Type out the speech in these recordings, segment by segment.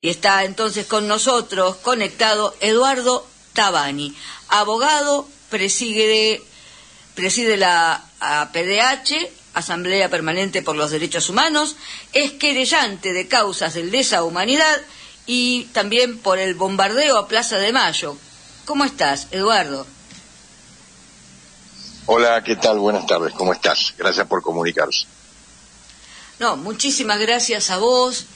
Y está entonces con nosotros conectado Eduardo Tabani, abogado, preside la APDH, Asamblea Permanente por los Derechos Humanos, es querellante de causas de lesa humanidad y también por el bombardeo a Plaza de Mayo. ¿Cómo estás, Eduardo? Hola, ¿qué tal? Buenas tardes, ¿cómo estás? Gracias por comunicarse. No, muchísimas gracias a vos.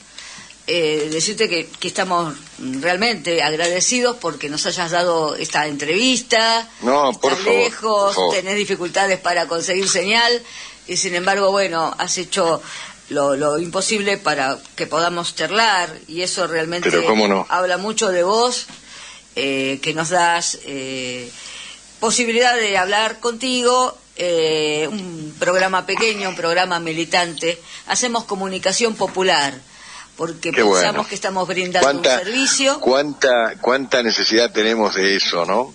Decirte que estamos realmente agradecidos porque nos hayas dado esta entrevista. No, por Estás favor, lejos, por favor. tenés dificultades para conseguir señal y sin embargo, bueno, has hecho lo imposible para que podamos charlar y eso realmente Pero cómo no. habla mucho de vos, que nos das posibilidad de hablar contigo. Un programa pequeño, un programa militante. Hacemos comunicación popular porque Qué pensamos bueno. que estamos brindando un servicio. ¿Cuánta necesidad tenemos de eso, no?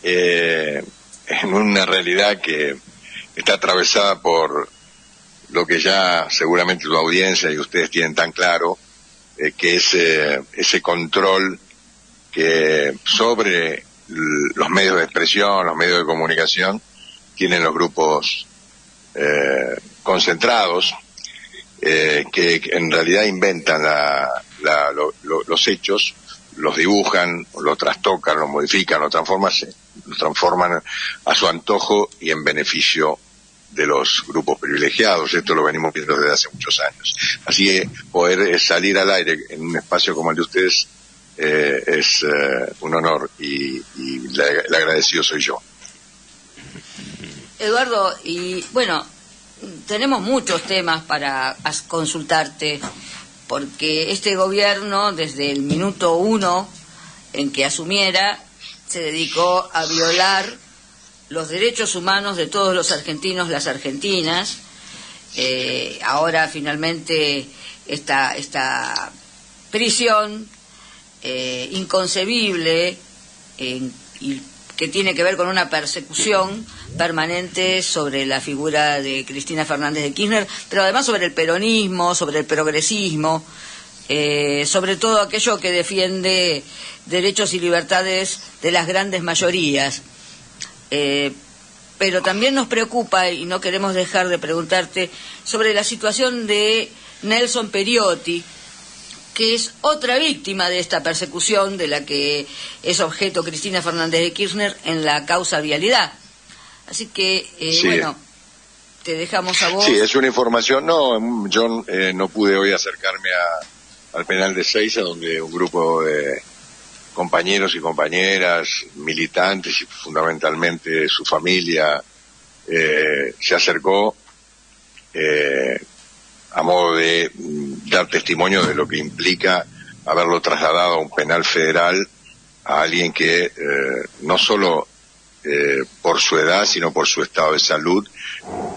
En una realidad que está atravesada por lo que ya seguramente tu audiencia y ustedes tienen tan claro, que es ese control que sobre los medios de expresión, los medios de comunicación, tienen los grupos concentrados, que en realidad inventan los hechos, los dibujan, lo trastocan, lo modifican, lo transforman a su antojo y en beneficio de los grupos privilegiados. Esto lo venimos viendo desde hace muchos años. Así que poder salir al aire en un espacio como el de ustedes es un honor y el agradecido soy yo. Eduardo, y bueno, tenemos muchos temas para consultarte, porque este gobierno, desde el minuto 1 en que asumiera, se dedicó a violar los derechos humanos de todos los argentinos, las argentinas. Ahora finalmente esta prisión inconcebible y que tiene que ver con una persecución permanente sobre la figura de Cristina Fernández de Kirchner, pero además sobre el peronismo, sobre el progresismo, sobre todo aquello que defiende derechos y libertades de las grandes mayorías. Pero también nos preocupa, y no queremos dejar de preguntarte, sobre la situación de Nelson Periotti, que es otra víctima de esta persecución de la que es objeto Cristina Fernández de Kirchner en la causa vialidad. Así que, Sí. bueno, te dejamos a vos. Sí, es una información. No, yo no pude hoy acercarme al penal de Seiza, donde un grupo de compañeros y compañeras, militantes y fundamentalmente su familia se acercó a modo de dar testimonio de lo que implica haberlo trasladado a un penal federal a alguien que no solo por su edad, sino por su estado de salud,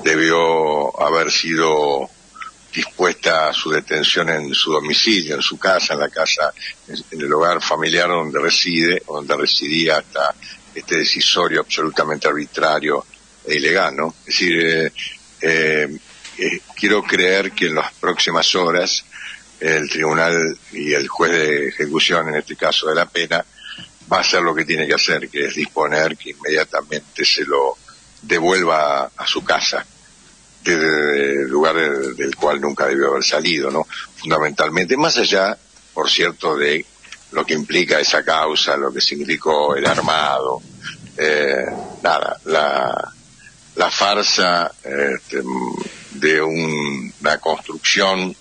debió haber sido dispuesta a su detención en su domicilio, en su casa, en el hogar familiar donde residía hasta este decisorio absolutamente arbitrario e ilegal, ¿no? Es decir, quiero creer que en las próximas horas el tribunal y el juez de ejecución, en este caso de la pena, va a hacer lo que tiene que hacer, que es disponer que inmediatamente se lo devuelva a su casa, del lugar del cual nunca debió haber salido, ¿no? Fundamentalmente, más allá, por cierto, de lo que implica esa causa, lo que significó el armado, la farsa de una construcción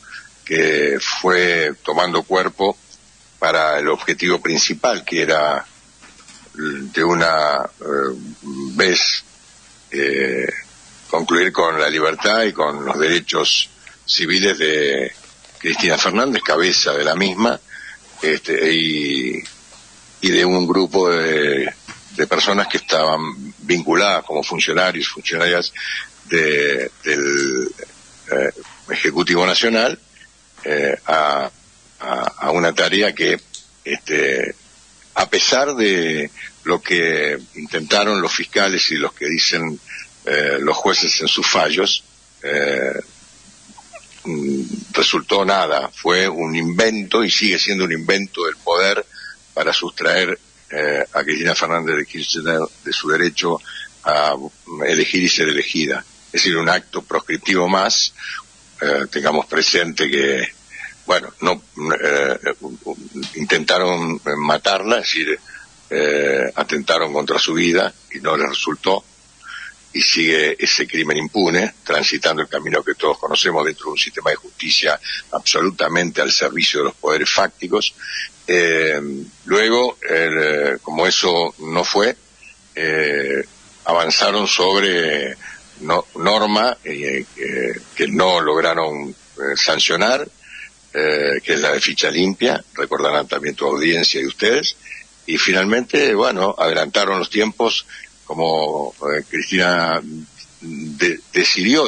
que fue tomando cuerpo para el objetivo principal, que era de una vez concluir con la libertad y con los derechos civiles de Cristina Fernández, cabeza de la misma, y de un grupo de personas que estaban vinculadas como funcionarias del Ejecutivo Nacional a una tarea que, a pesar de lo que intentaron los fiscales y los que dicen los jueces en sus fallos, resultó nada, fue un invento y sigue siendo un invento del poder para sustraer a Cristina Fernández de Kirchner de su derecho a elegir y ser elegida. Es decir, un acto proscriptivo más. Tengamos presente que, bueno, intentaron matarla, es decir, atentaron contra su vida y no les resultó, y sigue ese crimen impune, transitando el camino que todos conocemos dentro de un sistema de justicia absolutamente al servicio de los poderes fácticos. Luego, como eso no fue, avanzaron sobre norma que no lograron sancionar, que es la de ficha limpia, recordarán también tu audiencia y ustedes, y finalmente, bueno, adelantaron los tiempos como Cristina decidió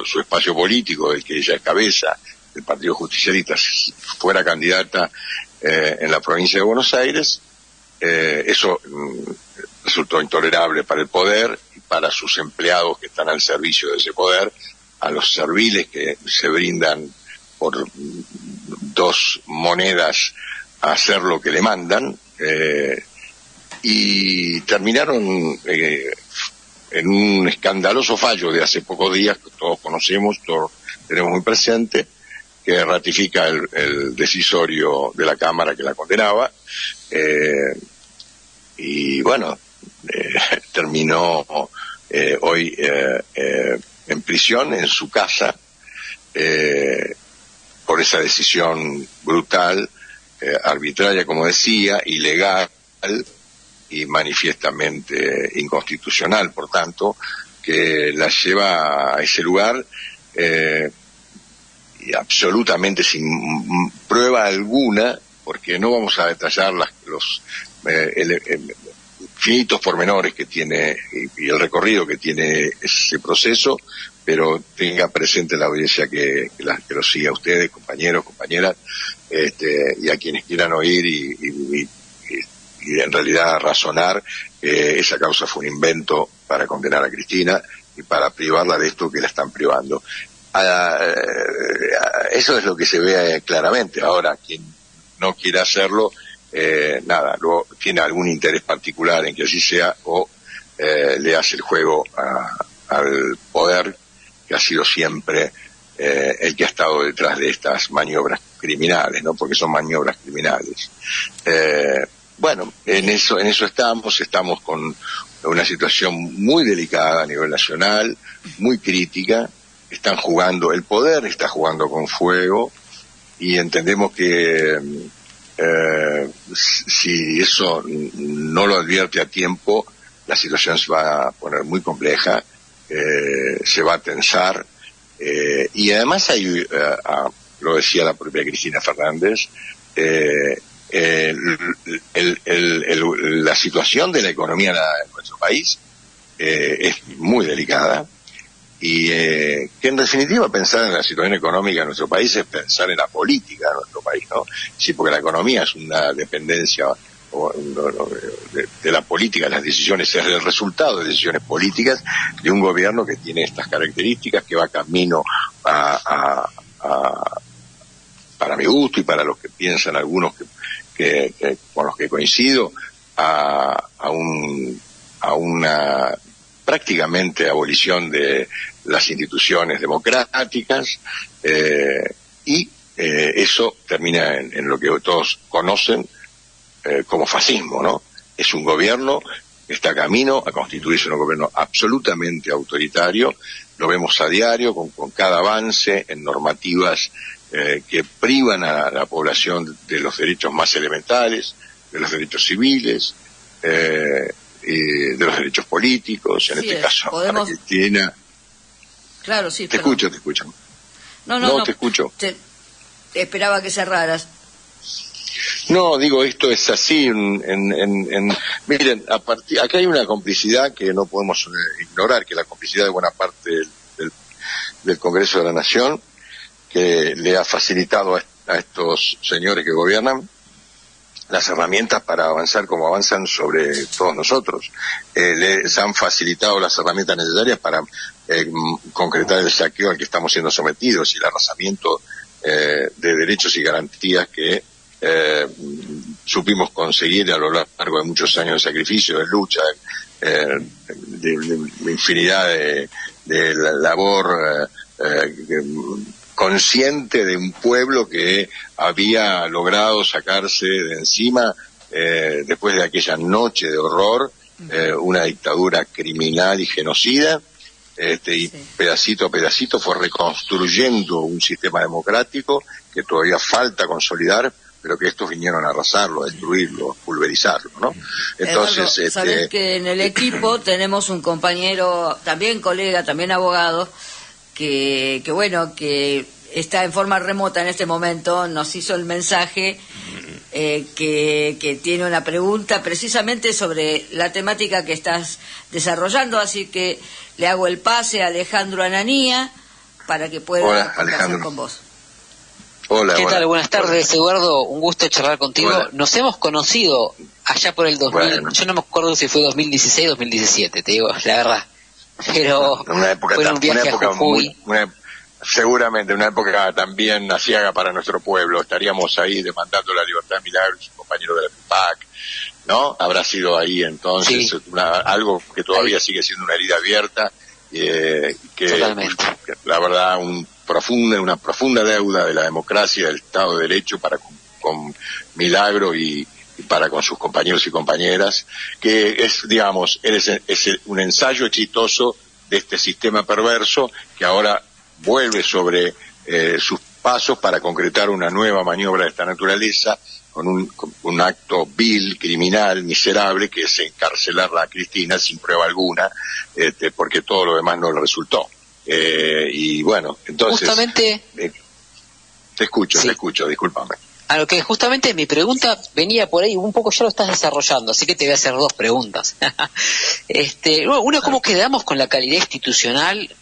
su espacio político, el que ella es cabeza del Partido Justicialista, fuera candidata en la provincia de Buenos Aires. Eso resultó intolerable para el poder y para sus empleados que están al servicio de ese poder, a los serviles que se brindan por 2 monedas a hacer lo que le mandan, y terminaron en un escandaloso fallo de hace pocos días que todos conocemos, todos tenemos muy presente, que ratifica el decisorio de la Cámara que la condenaba, y bueno, terminó hoy en prisión en su casa por esa decisión brutal, arbitraria, como decía, ilegal y manifiestamente inconstitucional, por tanto, que la lleva a ese lugar y absolutamente sin prueba alguna, porque no vamos a detallar los finitos pormenores que tiene y el recorrido que tiene ese proceso, pero tenga presente la audiencia que lo siga a ustedes, compañeros, compañeras, y a quienes quieran oír y en realidad razonar que esa causa fue un invento para condenar a Cristina y para privarla de esto que la están privando. Eso es lo que se ve claramente. Ahora, quien no quiera hacerlo, nada, luego tiene algún interés particular en que así sea, o le hace el juego al poder, que ha sido siempre el que ha estado detrás de estas maniobras criminales, ¿no? Porque son maniobras criminales. Bueno, en eso estamos con una situación muy delicada a nivel nacional, muy crítica. Están jugando, el poder está jugando con fuego, y entendemos que si eso no lo advierte a tiempo, la situación se va a poner muy compleja, se va a tensar, y además hay, lo decía la propia Cristina Fernández, la situación de la economía en nuestro país es muy delicada, y que en definitiva pensar en la situación económica de nuestro país es pensar en la política de nuestro país, ¿no? Sí, porque la economía es una dependencia de la política, las decisiones, es el resultado de decisiones políticas de un gobierno que tiene estas características, que va camino para mi gusto y para los que piensan algunos que con los que coincido, a una prácticamente abolición de las instituciones democráticas, y eso termina en lo que todos conocen como fascismo, ¿no? Es un gobierno que está camino a constituirse un gobierno absolutamente autoritario. Lo vemos a diario con cada avance en normativas que privan a la población de los derechos más elementales, de los derechos civiles, de los derechos políticos, en este caso para Cristina. Claro, sí. Te escucho. No, te escucho. Esperaba que cerraras. No, digo, esto es así. Miren, acá hay una complicidad que no podemos ignorar, que es la complicidad de buena parte del Congreso de la Nación, que le ha facilitado a estos señores que gobiernan las herramientas para avanzar como avanzan sobre todos nosotros. Les han facilitado las herramientas necesarias para concretar el saqueo al que estamos siendo sometidos y el arrasamiento de derechos y garantías que supimos conseguir a lo largo de muchos años de sacrificio, de lucha, de infinidad de labor consciente de un pueblo que había logrado sacarse de encima, después de aquella noche de horror, una dictadura criminal y genocida, y pedacito a pedacito fue reconstruyendo un sistema democrático que todavía falta consolidar, pero que estos vinieron a arrasarlo, a destruirlo, a pulverizarlo, ¿no? Entonces, Eduardo, sabés que en el equipo tenemos un compañero, también colega, también abogado, que bueno, que está en forma remota en este momento, nos hizo el mensaje que tiene una pregunta precisamente sobre la temática que estás desarrollando, así que le hago el pase a Alejandro Ananía para que pueda conversar con vos. Hola, ¿qué tal? Buenas tardes, Eduardo, un gusto charlar contigo. Hola. Nos hemos conocido allá por el 2000, bueno. Yo no me acuerdo si fue 2016 o 2017, te digo, la verdad. Pero una época fue un viaje a Jujuy. Seguramente una época también aciaga para nuestro pueblo. Estaríamos ahí demandando la libertad de Milagro y su compañero de la PAC, ¿no? Habrá sido ahí entonces sí. Algo que todavía sigue siendo una herida abierta, que la verdad una profunda deuda de la democracia, del Estado de Derecho para con Milagro y para con sus compañeros y compañeras, que es, digamos, es un ensayo exitoso de este sistema perverso que ahora vuelve sobre sus pasos para concretar una nueva maniobra de esta naturaleza con un acto vil, criminal, miserable, que es encarcelar a Cristina sin prueba alguna, porque todo lo demás no le resultó. Y bueno, entonces... Justamente... te escucho, discúlpame. A lo que justamente mi pregunta venía por ahí, un poco ya lo estás desarrollando, así que te voy a hacer dos preguntas. Uno, ¿cómo quedamos con la calidad institucional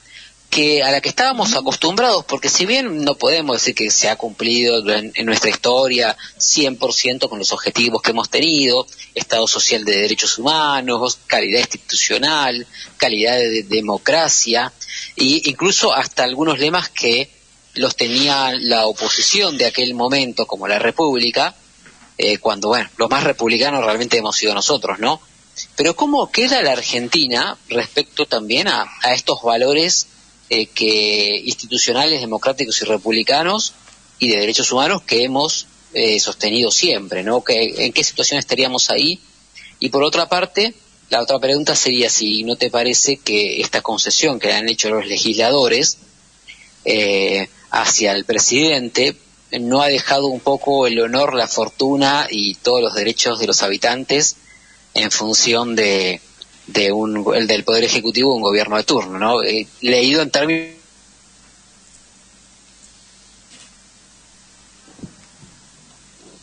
a la que estábamos acostumbrados? Porque si bien no podemos decir que se ha cumplido en nuestra historia 100% con los objetivos que hemos tenido, Estado social de derechos humanos, calidad institucional, calidad de democracia, e incluso hasta algunos lemas que los tenía la oposición de aquel momento, como la República, cuando, bueno, los más republicanos realmente hemos sido nosotros, ¿no? Pero ¿cómo queda la Argentina respecto también a estos valores institucionales, democráticos y republicanos y de derechos humanos que hemos sostenido siempre, ¿no? ¿En qué situación estaríamos ahí? Y por otra parte, la otra pregunta sería si no te parece que esta concesión que le han hecho los legisladores hacia el presidente no ha dejado un poco el honor, la fortuna y todos los derechos de los habitantes en función del Poder Ejecutivo de un gobierno de turno, ¿no? Leído en términos...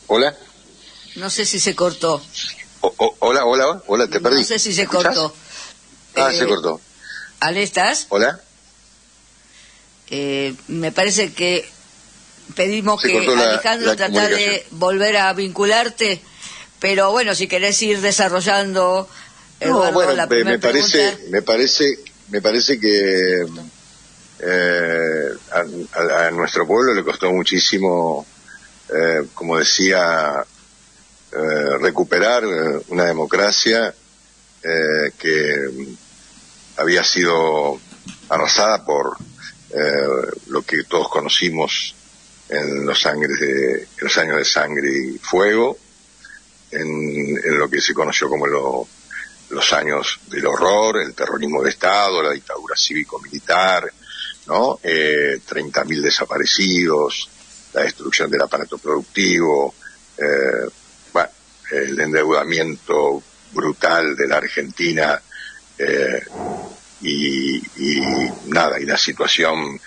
¿Hola? No sé si se cortó. Hola, te perdí. No sé si se cortó. Se cortó. ¿Ale, estás? Hola. Me parece que pedimos que Alejandro trata de volver a vincularte, pero bueno, si querés ir desarrollando, Eduardo, la primera pregunta. Me parece que a nuestro pueblo le costó muchísimo, como decía, recuperar una democracia que había sido arrasada por lo que todos conocimos en los años de sangre y fuego, en lo que se conoció como los años del horror, el terrorismo de Estado, la dictadura cívico-militar, ¿no? 30.000 desaparecidos, la destrucción del aparato productivo, el endeudamiento brutal de la Argentina, y la situación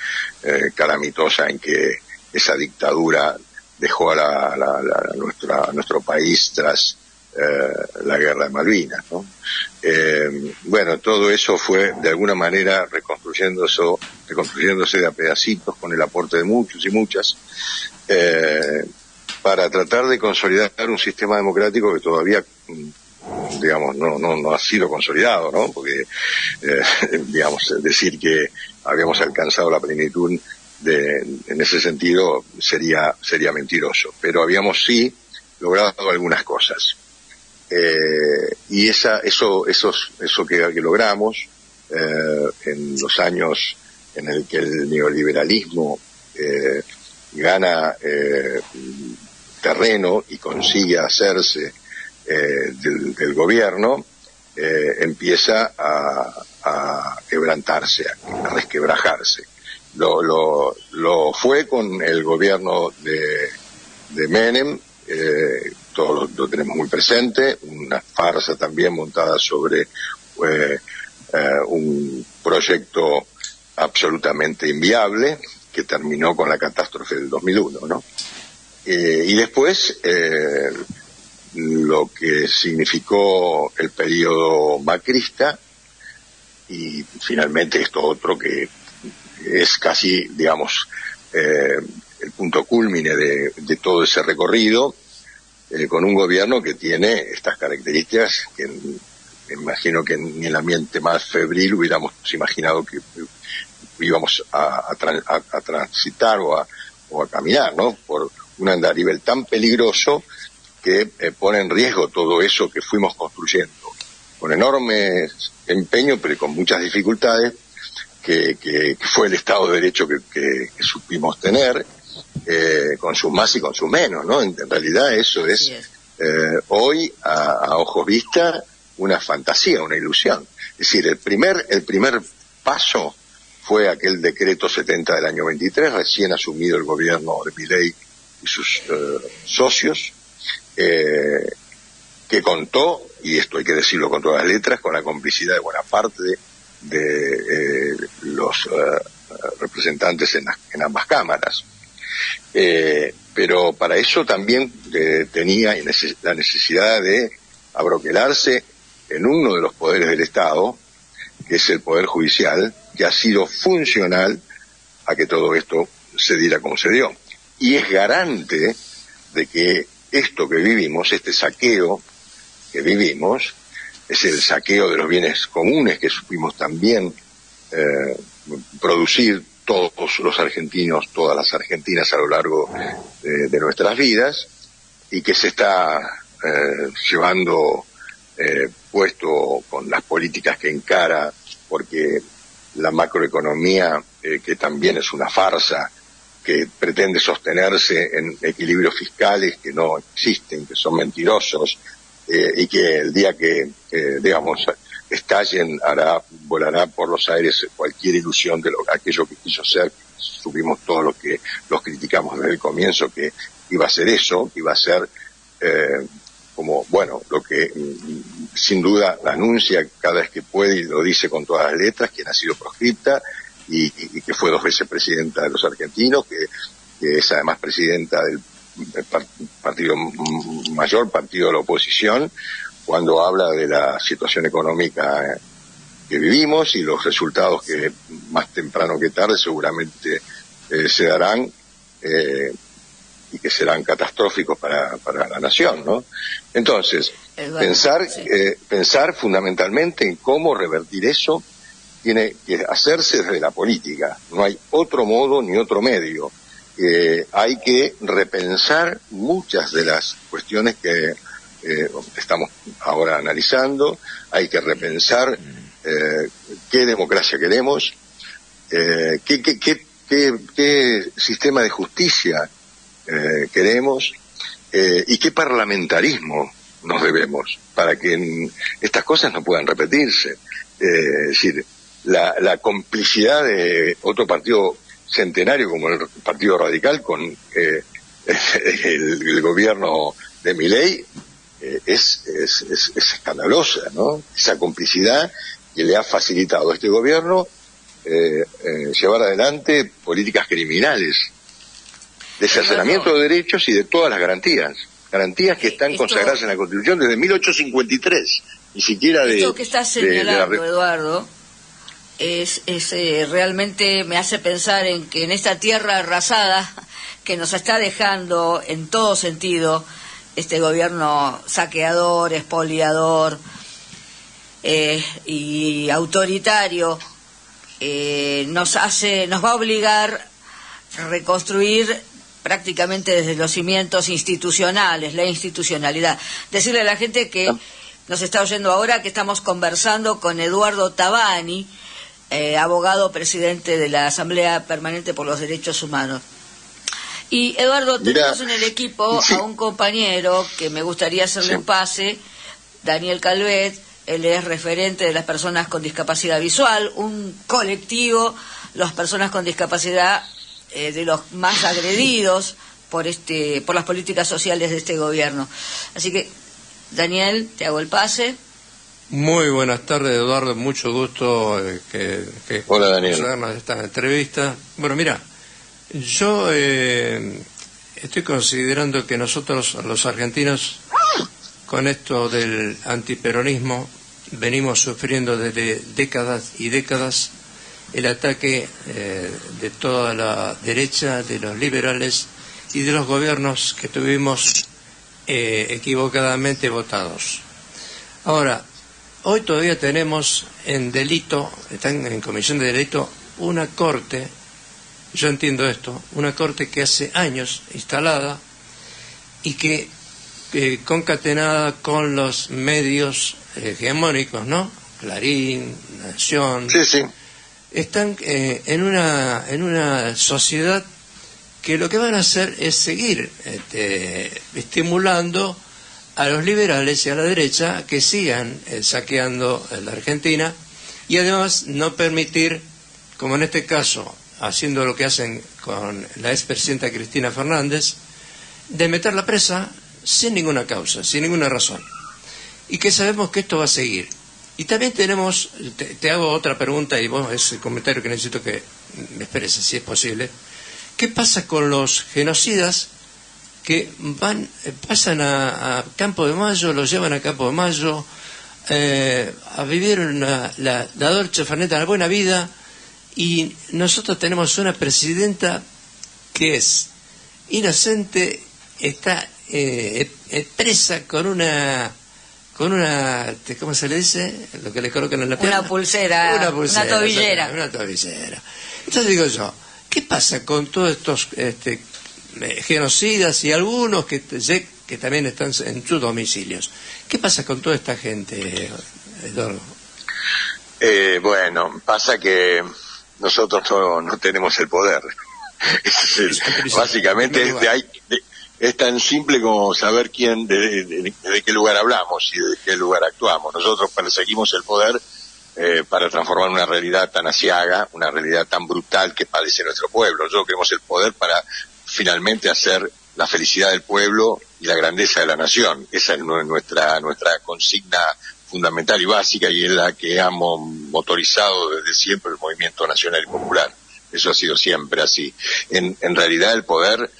calamitosa en que esa dictadura dejó a nuestro país tras la guerra de Malvinas, ¿no? Todo eso fue de alguna manera reconstruyéndose de a pedacitos con el aporte de muchos y muchas, para tratar de consolidar un sistema democrático que todavía, digamos, no ha sido consolidado, ¿no? Porque, digamos, decir que habíamos alcanzado la plenitud en ese sentido sería mentiroso, pero habíamos sí logrado algunas cosas. Y eso que logramos en los años en el que el neoliberalismo gana terreno y consigue hacerse del gobierno, empieza a quebrantarse, a resquebrajarse. Lo fue con el gobierno de Menem, todos lo tenemos muy presente, una farsa también montada sobre un proyecto absolutamente inviable que terminó con la catástrofe del 2001, ¿no? Y después lo que significó el periodo macrista y finalmente esto otro que es casi, digamos, el punto cúlmine de todo ese recorrido, con un gobierno que tiene estas características que imagino que en el ambiente más febril hubiéramos imaginado que íbamos a transitar o a caminar, ¿no? Por un andarivel tan peligroso que pone en riesgo todo eso que fuimos construyendo, con enorme empeño, pero con muchas dificultades, que fue el Estado de Derecho que supimos tener, con sus más y con sus menos, ¿no? En realidad eso es hoy, a ojos vista, una fantasía, una ilusión. Es decir, el primer paso fue aquel decreto 70 del año 23, recién asumido el gobierno de Milei y sus socios, que contó, y esto hay que decirlo con todas las letras, con la complicidad de buena parte de los representantes en ambas cámaras. Pero para eso también tenía la necesidad de abroquelarse en uno de los poderes del Estado, que es el Poder Judicial, que ha sido funcional a que todo esto se diera como se dio. Y es garante de que esto que vivimos, este saqueo que vivimos, es el saqueo de los bienes comunes que supimos también producir todos los argentinos, todas las argentinas a lo largo de nuestras vidas, y que se está llevando puesto con las políticas que encara, porque la macroeconomía, que también es una farsa, que pretende sostenerse en equilibrios fiscales que no existen, que son mentirosos, y que el día que, digamos, estallen, volará por los aires cualquier ilusión de aquello que quiso ser. Supimos todos los criticamos desde el comienzo, que iba a ser eso, que iba a ser como, bueno, lo que sin duda anuncia cada vez que puede y lo dice con todas las letras, quien ha sido proscripta y que fue 2 veces presidenta de los argentinos, que es además presidenta del partido mayor, partido de la oposición, cuando habla de la situación económica que vivimos y los resultados que más temprano que tarde seguramente se darán, y que serán catastróficos para la nación, ¿no? Entonces, pensar fundamentalmente en cómo revertir eso tiene que hacerse desde la política. No hay otro modo ni otro medio. Hay que repensar muchas de las cuestiones que estamos ahora analizando. Hay que repensar qué democracia queremos, qué sistema de justicia queremos, y qué parlamentarismo nos debemos para que estas cosas no puedan repetirse. Es decir, la complicidad de otro partido centenario como el Partido Radical con el gobierno de Milei es escandalosa, ¿no? Esa complicidad que le ha facilitado a este gobierno llevar adelante políticas criminales de cercenamiento de derechos y de todas las garantías que están consagradas en la Constitución desde 1853, ni siquiera de... Esto que estás señalando, Eduardo, es realmente me hace pensar en que en esta tierra arrasada que nos está dejando en todo sentido este gobierno saqueador, expoliador y autoritario, nos va a obligar a reconstruir prácticamente desde los cimientos institucionales, la institucionalidad. Decirle a la gente que nos está oyendo ahora que estamos conversando con Eduardo Tabani, abogado presidente de la Asamblea Permanente por los Derechos Humanos. Y Eduardo, tenemos en el equipo a un compañero que me gustaría hacerle un pase, Daniel Calvet. Él es referente de las personas con discapacidad visual, un colectivo, las personas con discapacidad de los más agredidos por las políticas sociales de este gobierno. Así que, Daniel, te hago el pase. Muy buenas tardes, Eduardo, mucho gusto que Hola, Daniel. hacernos esta entrevista. Bueno, mira, yo estoy considerando que nosotros, los argentinos, con esto del antiperonismo, venimos sufriendo desde décadas y décadas el ataque de toda la derecha, de los liberales y de los gobiernos que tuvimos equivocadamente votados. Ahora, hoy todavía tenemos en delito, están en comisión de delito, una corte, yo entiendo esto, una corte que hace años instalada y que concatenada con los medios hegemónicos, ¿no? Clarín, Nación, sí. Están en una sociedad que lo que van a hacer es seguir estimulando a los liberales y a la derecha que sigan saqueando la Argentina, y además no permitir, como en este caso, haciendo lo que hacen con la expresidenta Cristina Fernández, de meterla presa sin ninguna causa, sin ninguna razón, y que sabemos que esto va a seguir. Y también tenemos, te hago otra pregunta, y vos, es el comentario que necesito que me expreses, si es posible. ¿Qué pasa con los genocidas que pasan a Campo de Mayo, los llevan a Campo de Mayo, a vivir la dolce faneta, la buena vida, y nosotros tenemos una presidenta que es inocente, está presa con una, ¿cómo se le dice? Lo que le colocan en la pierna. Una pulsera, una tobillera. Una tobillera. Entonces digo yo, ¿qué pasa con todos estos genocidas y algunos que también están en sus domicilios? ¿Qué pasa con toda esta gente, Eduardo? Bueno, pasa que nosotros no tenemos el poder. Básicamente es tan simple como saber de qué lugar hablamos y de qué lugar actuamos. Nosotros perseguimos el poder para transformar una realidad tan asiaga, una realidad tan brutal que padece nuestro pueblo. Nosotros queremos el poder para finalmente hacer la felicidad del pueblo y la grandeza de la nación. Esa es nuestra consigna fundamental y básica, y es la que hemos motorizado desde siempre el movimiento nacional y popular. Eso ha sido siempre así. En realidad el poder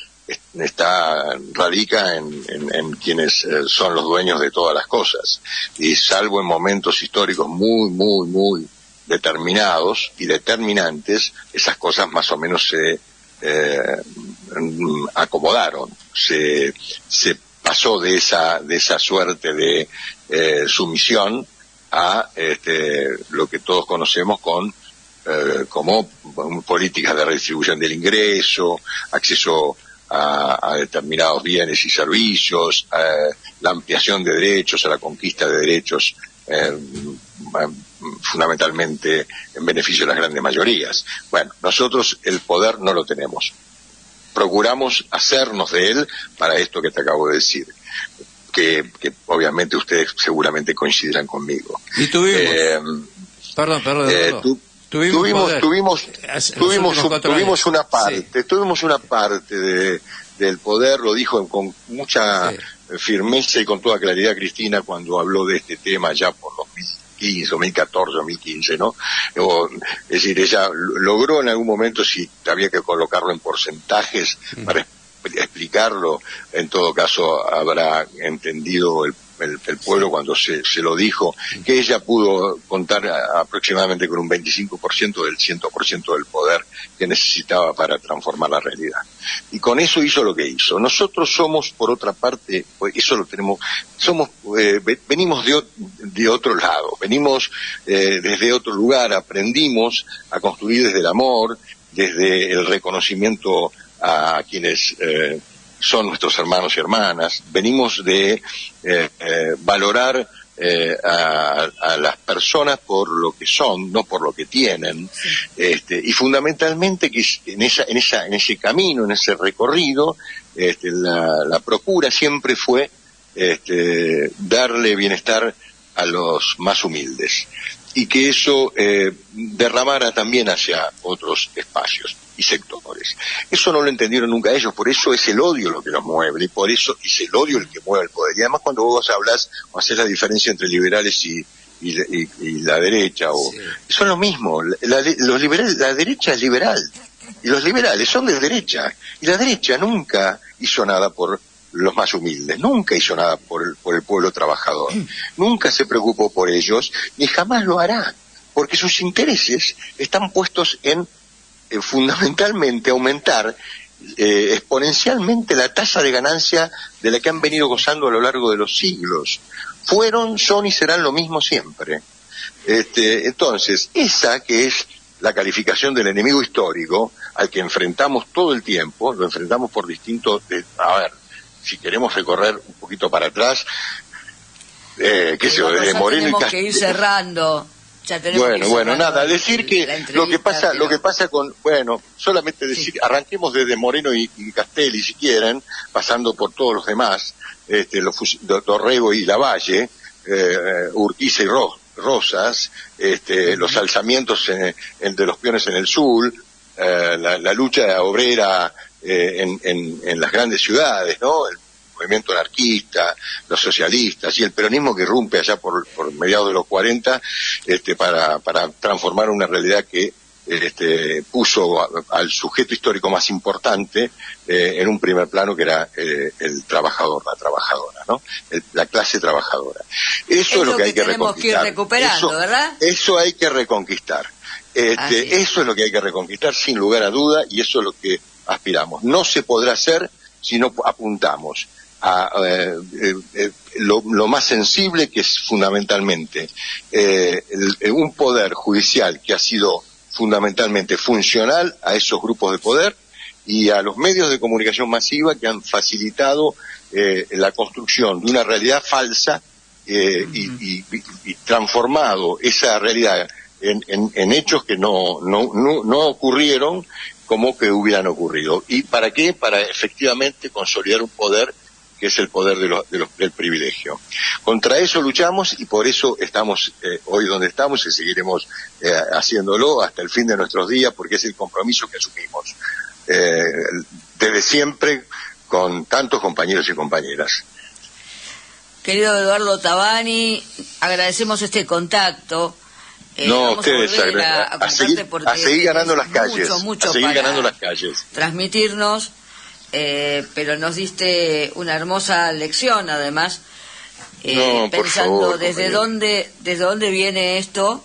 radica en quienes son los dueños de todas las cosas, y salvo en momentos históricos muy determinados y determinantes, esas cosas más o menos se acomodaron, se pasó de esa suerte de sumisión a lo que todos conocemos como políticas de redistribución del ingreso, acceso a determinados bienes y servicios, la ampliación de derechos, a la conquista de derechos, fundamentalmente en beneficio de las grandes mayorías. Bueno, nosotros el poder no lo tenemos. Procuramos hacernos de él para esto que te acabo de decir, que obviamente ustedes seguramente coincidirán conmigo. Y tuvimos... Perdón. Tuvimos una parte del poder, lo dijo con mucha firmeza y con toda claridad Cristina cuando habló de este tema ya por 2015, 2014, 2015, ¿no? Es decir, ella logró en algún momento, si había que colocarlo en porcentajes, para explicarlo, en todo caso habrá entendido el pueblo cuando se lo dijo, que ella pudo contar aproximadamente con un 25% del 100% del poder que necesitaba para transformar la realidad. Y con eso hizo lo que hizo. Nosotros somos, por otra parte, eso lo tenemos, venimos de otro lado, venimos desde otro lugar, aprendimos a construir desde el amor, desde el reconocimiento a quienes son nuestros hermanos y hermanas. Venimos de valorar a las personas por lo que son, no por lo que tienen, y fundamentalmente que en ese camino, en ese recorrido, la procura siempre fue darle bienestar a los más humildes, y que eso derramara también hacia otros espacios y sectores. Eso no lo entendieron nunca ellos, por eso es el odio lo que los mueve, y por eso es el odio el que mueve el poder. Y además cuando vos hablas o haces la diferencia entre liberales y la derecha, son lo mismo. Los liberales, la derecha es liberal, y los liberales son de derecha, y la derecha nunca hizo nada por los más humildes, nunca hizo nada por el pueblo trabajador, nunca se preocupó por ellos, ni jamás lo hará, porque sus intereses están puestos en fundamentalmente aumentar exponencialmente la tasa de ganancia de la que han venido gozando a lo largo de los siglos. Fueron, son y serán lo mismo siempre. Entonces, esa que es la calificación del enemigo histórico al que enfrentamos todo el tiempo, lo enfrentamos por distintos... a ver, si queremos recorrer un poquito para atrás, qué sé yo, desde Moreno y Castelli. Tenemos que ir cerrando. Bueno, nada, decir que lo que pasa con, solamente decir, arranquemos desde Moreno y Castelli si quieren, pasando por todos los demás, Dorrego y Lavalle, Urquiza y Rosas, los alzamientos de los peones en el sur, la lucha obrera en las grandes ciudades, ¿no? El movimiento anarquista, los socialistas y el peronismo que irrumpe allá por mediados de los 40 para transformar una realidad que puso al sujeto histórico más importante en un primer plano, que era el trabajador, la trabajadora, ¿no? La clase trabajadora. Eso es lo que hay que reconquistar. Que ir recuperando, ¿verdad? Eso hay que reconquistar. Eso es lo que hay que reconquistar sin lugar a duda, y eso es lo que aspiramos. No se podrá hacer si no apuntamos a lo más sensible, que es fundamentalmente un poder judicial que ha sido fundamentalmente funcional a esos grupos de poder, y a los medios de comunicación masiva que han facilitado la construcción de una realidad falsa y transformado esa realidad en hechos que no ocurrieron como que hubieran ocurrido. ¿Y para qué? Para efectivamente consolidar un poder que es el poder del privilegio. Contra eso luchamos, y por eso estamos hoy donde estamos, y seguiremos haciéndolo hasta el fin de nuestros días, porque es el compromiso que asumimos desde siempre con tantos compañeros y compañeras. Querido Eduardo Tabani, agradecemos este contacto. Ustedes a seguir ganando las calles, mucho a seguir para ganando las calles. Transmitirnos, pero nos diste una hermosa lección, además, pensando favor, desde dónde viene esto,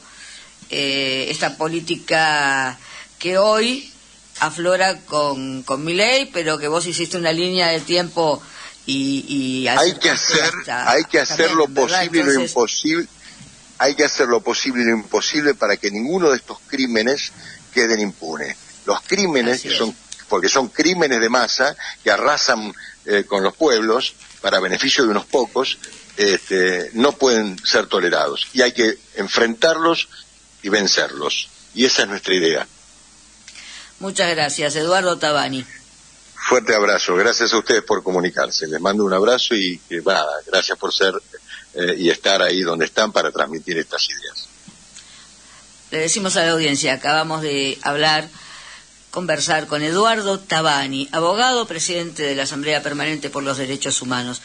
esta política que hoy aflora con Milei, pero que vos hiciste una línea de tiempo y hay que hacer lo posible y lo imposible. Hay que hacer lo posible y lo imposible para que ninguno de estos crímenes queden impunes. Los crímenes, porque son crímenes de masa que arrasan con los pueblos para beneficio de unos pocos, no pueden ser tolerados. Y hay que enfrentarlos y vencerlos. Y esa es nuestra idea. Muchas gracias, Eduardo Tabani. Fuerte abrazo. Gracias a ustedes por comunicarse. Les mando un abrazo y gracias por ser y estar ahí donde están para transmitir estas ideas. Le decimos a la audiencia, acabamos de conversar con Eduardo Tabani, abogado, presidente de la Asamblea Permanente por los Derechos Humanos.